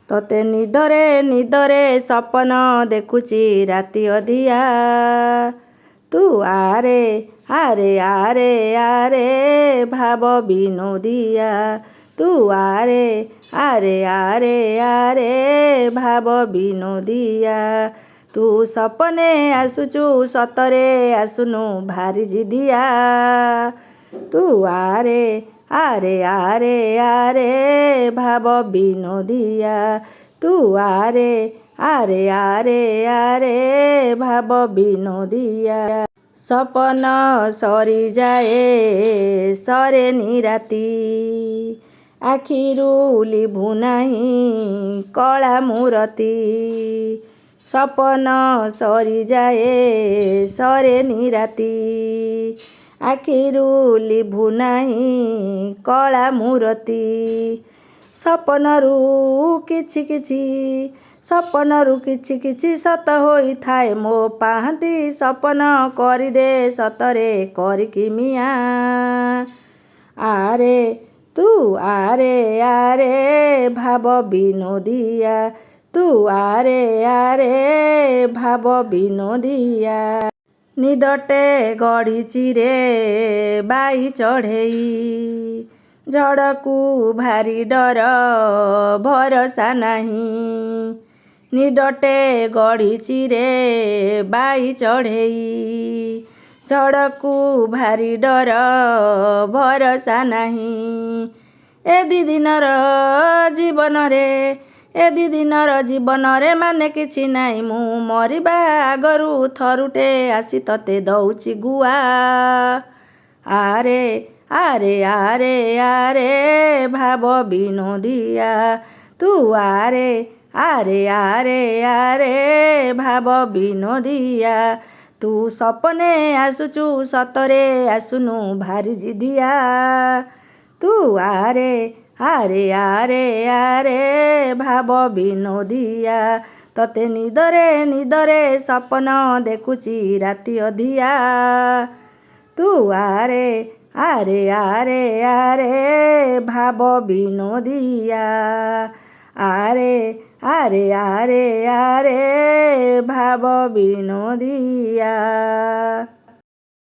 ତତେ ନିଦରେ ନିଦରେ ସପନ ଦେଖୁଛି ରାତି ଅଧିଆ। ତୁ ଆରେ ଆରେ ଆରେ ଆରେ ଭାବ ବିନୋଦିଆ। ତୁ ଆରେ ଆରେ ଆରେ ଆରେ ଭାବ ବିନୋଦିଆ। ତୁ ସପନେ ଆସୁଛୁ ସତରେ ଆସୁନୁ ଭାରି ଜିଦିଆ। ତୁ ଆରେ ଆରେ ଆରେ ଆରେ ଭାବ ବିନୋଦିଆ। ତୁ ଆରେ ଆରେ ଆରେ ଆରେ ଭାବ ବିନୋଦିଆ। ସପନ ସରିଯାଏ ସରେନି ରାତି, ଆଖିରୁ ଲିଭୁ ନାହିଁ କଳା ମୂରତି। ସପନ ସରିଯାଏ ସରେନି ରାତି, ଆଖିରୁ ଲିଭୁ ନାହିଁ କଳା ମୂରତି। ସପନରୁ କିଛି କିଛି ସପନରୁ କିଛି କିଛି ସତ ହୋଇଥାଏ ମୋ ପାହାନ୍ତି। ସପନ କରିଦେ ସତରେ କରିକି ମିଆଁ। ଆରେ ତୁ ଆରେ ଆରେ ଭାବ ବିନୋଦିଆ। ତୁ ଆରେ ଆରେ ଭାବ ବିନୋଦିଆ। ନିଦଟେ ଗଡ଼ିଛି ରେ ବାଇ ଚଢ଼େଇ, ଝଡ଼କୁ ଭାରି ଡର ଭରସା ନାହିଁ। ନିଦଟେ ଗଡ଼ିଛି ରେ ବାଇ ଚଢ଼େଇ, ଝଡ଼କୁ ଭାରି ଡର ଭରସା ନାହିଁ। ଏ ଦି ଦିନର ଜୀବନରେ ଏ ଦି ଦିନର ଜୀବନରେ ମାନେ କିଛି ନାହିଁ। ମୁଁ ମରିବା ଆଗରୁ ଥରୁଟେ ଆସି ତତେ ଦଉଛି ଗୁଆ। ଆରେ ଆରେ ଆରେ ଆରେ ଭାବ ବିନୋଦିଆ। ତୁ ଆରେ ଆରେ ଆରେ ଆରେ ଭାବ ବିନୋଦିଆ। ତୁ ସପନେ ଆସୁଛୁ ସତରେ ଆସୁନୁ ଭାରି ଜିଦିଆ। ତୁ ଆରେ ଆରେ ଆରେ ଆରେ ଭାବ ବିନୋଦିଆ। ତତେ ନିଦରେ ନିଦରେ ସପନ ଦେଖୁଛି ରାତି ଅଧିଆ। ତୁ ଆରେ ଆରେ ଆରେ ଆରେ ଭାବ ବିନୋଦିଆ। ଆରେ ଆରେ ଆରେ ଆରେ ଭାବ ବିନୋଦିଆ।